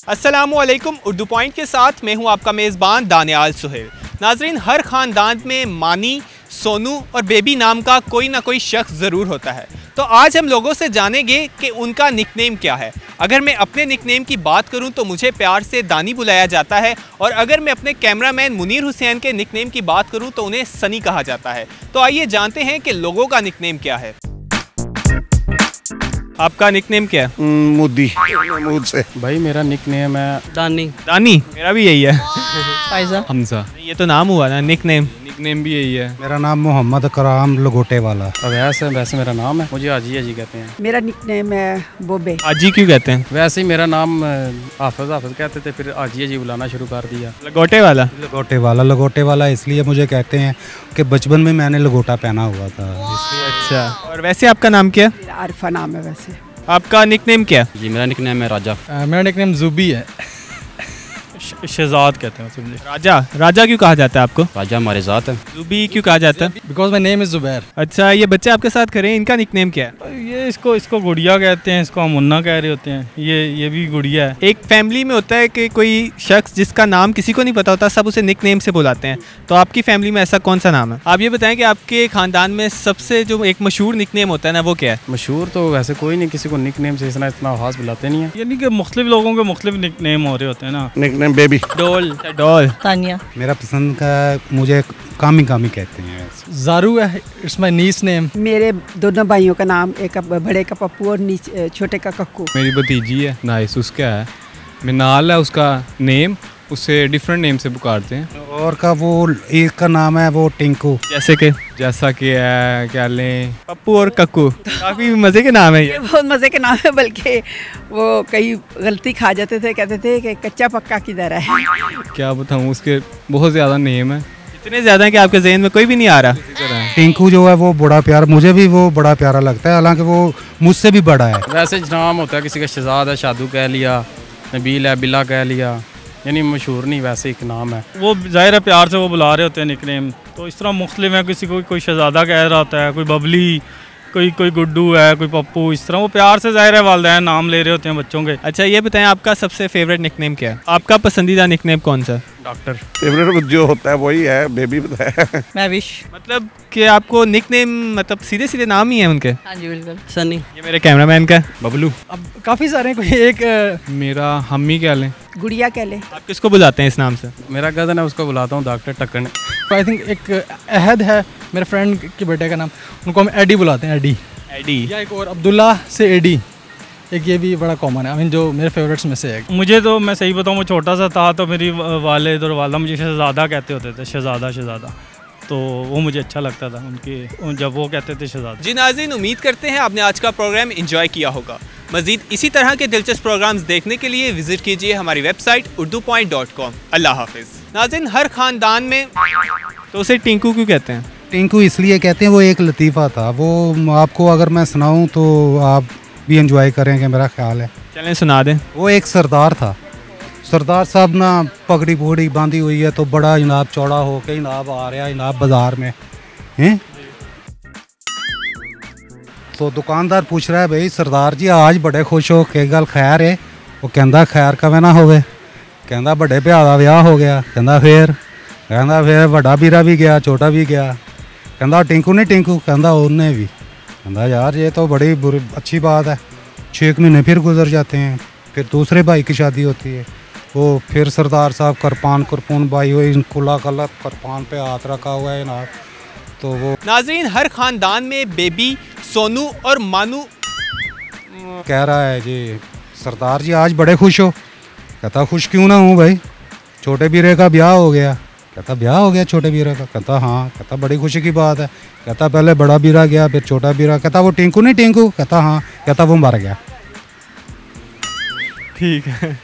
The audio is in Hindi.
अस्सलामुअलैकुम। उर्दू पॉइंट के साथ मैं हूं आपका मेज़बान दानियाल सुहेल। नाजरीन, हर ख़ानदान में मानी, सोनू और बेबी नाम का कोई ना कोई शख्स ज़रूर होता है। तो आज हम लोगों से जानेंगे कि उनका निकनेम क्या है। अगर मैं अपने निकनेम की बात करूं तो मुझे प्यार से दानी बुलाया जाता है, और अगर मैं अपने कैमरामैन मुनीर हुसैन के निकनेम की बात करूं तो उन्हें सनी कहा जाता है। तो आइए जानते हैं कि लोगों का निकनेम क्या है। आपका निकनेम क्या है? मोदी महमूद से। भाई मेरा निकनेम है दानी। दानी मेरा भी यही है। फाइजा हमजा। ये तो नाम हुआ ना, निकनेम भी यही है। मेरा नाम मोहम्मद कराम लगोटे वाला। वैसे मेरा नाम है, मुझे आजी आजी कहते हैं। मेरा निकनेम है बोबे। आजी क्यों कहते हैं? वैसे ही मेरा नाम हाफिज कहते थे, फिर आजी आजी बुलाना शुरू कर दिया। लगोटे वाला। लगोटे वाला इसलिए मुझे कहते हैं कि बचपन में मैंने लगोटा पहना हुआ था इसलिए। अच्छा, और वैसे आपका नाम क्या है? मेरा आरफा नाम है वैसे। आपका निकनेम क्या है? जी मेरा निकनेम है राजा। मेरा निकनेम जुबी है। शहजाद कहते हैं मुझे। राजा। राजा क्यों कहा जाता है आपको? राजा हमारे साथ है। जुबी क्यों कहा जाता है? Because my name is Zubair. अच्छा, ये बच्चे आपके साथ खड़े हैं, इनका निकनेम क्या है? ये इसको गुड़िया कहते हैं, इसको हम मुन्ना कह रहे होते हैं। ये भी गुड़िया है। एक फैमिली में होता है कि कोई शख्स जिसका नाम किसी को नहीं पता होता, सब उसे निकनेम से बुलाते हैं। तो आपकी फैमिली में ऐसा कौन सा नाम है? आप ये बताएं कि आपके खानदान में सबसे जो एक मशहूर निकनेम होता है ना, वो क्या है? मशहूर तो वैसे कोई नहीं, किसी को निकनेम से इतना खास बुलाते नहीं है। यानी कि मुख्तलिफ लोगों के मुख्तलिफ निकनेम हो रहे होते हैं ना। Nickname baby. डोल। डोल। तानिया। मेरा पसंद का मुझे कामी कहते हैं। जारू है, इट्स माय नीस नेम। मेरे दोनों भाइयों का नाम, एक बड़े का पप्पू और छोटे का कक्कू। मेरी भतीजी है नाइस, उसका है मिनाल है उसका नेम, उसे डिफरेंट नेम से पुकारते हैं। और का वो एक का नाम है वो टिंकू। जैसा कि है क्या लें, पप्पू और कक्कू। काफी मजे के नाम है ये। बहुत मज़े के नाम है, बल्कि वो कई गलती खा जाते थे, कहते थे कि कच्चा पक्का किधर है। क्या बताऊँ, उसके बहुत ज़्यादा नेम है। इतने ज्यादा है कि आपके ज़हन में कोई भी नहीं आ रहा। टिंकू जो है वो बड़ा प्यारा, मुझे भी वो बड़ा प्यारा लगता है, हालांकि वो मुझसे भी बड़ा है। वैसे नाम होता है किसी का शहजाद है, शादू कह लिया, नबील है, बिल्ला कह लिया, यानी मशहूर नहीं, वैसे एक नाम है। वो ज़ाहिर है प्यार से वो बुला रहे होते हैं निकनेम। तो इस तरह मुख्तलिफ है, किसी को कोई शहजादा कह रहा होता है, कोई बबली, कोई गुड्डू है, कोई पप्पू, इस तरह वो प्यार से ज़ाहिर है वालिदैन नाम ले रहे होते हैं बच्चों के। अच्छा, ये बताएं आपका सबसे फेवरेट निकनेम क्या है? आपका पसंदीदा निकनेम कौन सा? डॉक्टर। फेवरेट जो होता है वही है बेबी बताया। मैं विश। मतलब कि आपको निकनेम मतलब सीधे सीधे नाम ही है उनके? हाँ जी बिल्कुल। सनी। ये मेरे कैमरामैन का बबलू। अब काफ़ी सारे हैं, कोई एक मेरा हम्मी कह लें। गुड़िया कह ले। आप किसको बुलाते हैं इस नाम से? मेरा कज़न है, उसको बुलाता हूँ डॉक्टर टक्कन। आई थिंक एक अहद है मेरे फ्रेंड के बेटे का नाम, उनको हम एडी बुलाते हैं, एडी। एडी। या एक और अब्दुल्ला से एडी, एक ये भी बड़ा कॉमन है। आई मीन जो मेरे फेवरेट्स में से है। मुझे तो मैं सही बताऊँ, मैं छोटा सा था तो मेरी वालिद और वाला मुझे शहजादा कहते होते थे, शहजादा। तो वो मुझे अच्छा लगता था उनके, जब वो कहते थे शहजादा। जी नाज़रीन, उम्मीद करते हैं आपने आज का प्रोग्राम एंजॉय किया होगा। मज़ीद इसी तरह के दिलचस्प प्रोग्राम्स देखने के लिए विजिट कीजिए हमारी वेबसाइट urdupoint.com। अल्लाह हाफिज़। नाज़रीन, हर ख़ानदान में तो उसे टिंकू क्यों कहते हैं? टिंकू इसलिए कहते हैं, वो एक लतीफ़ा था, वो आपको अगर मैं सुनाऊँ तो आप भी एंजॉय करेंगे, मेरा ख्याल है। चलें सुना दें। वो एक सरदार था, सरदार साहब ना पगड़ी पुगड़ी बांधी हुई है, तो बड़ा जनाब चौड़ा हो के जनाब आ रहा है जनाब बाजार में हैं। तो दुकानदार पूछ रहा है, भाई सरदार जी आज बड़े खुश हो, के गल खैर है? वो कहता खैर कवे ना होवे, कहता बड़े भ्रा दा विआह हो गया, कहता फिर बड़ा बीरा भी गया, छोटा भी गया, कहता टिंकू नहीं टिंकू, कहता उन्हें भी, कहता यार ये तो बड़ी बुरी अच्छी बात है। 6 महीने फिर गुजर जाते हैं, फिर दूसरे भाई की शादी होती है, वो फिर सरदार साहब करपून भाई हुई, कुला गलत करपान पे हाथ रखा हुआ है ना, तो वो। नाज़रीन, हर ख़ानदान में बेबी, सोनू और मानू कह रहा है जी सरदार जी आज बड़े खुश हो, कहता खुश क्यों ना हूँ भाई, छोटे बीरे का ब्याह हो गया, कहता ब्याह हो गया छोटे बीरे का, कहता हाँ, कहता बड़ी खुशी की बात है, कहता पहले बड़ा बीरा गया फिर छोटा बीरा, कहता वो टिंकू नहीं टिंकू, कहता हाँ, कहता वो मर गया। ठीक है।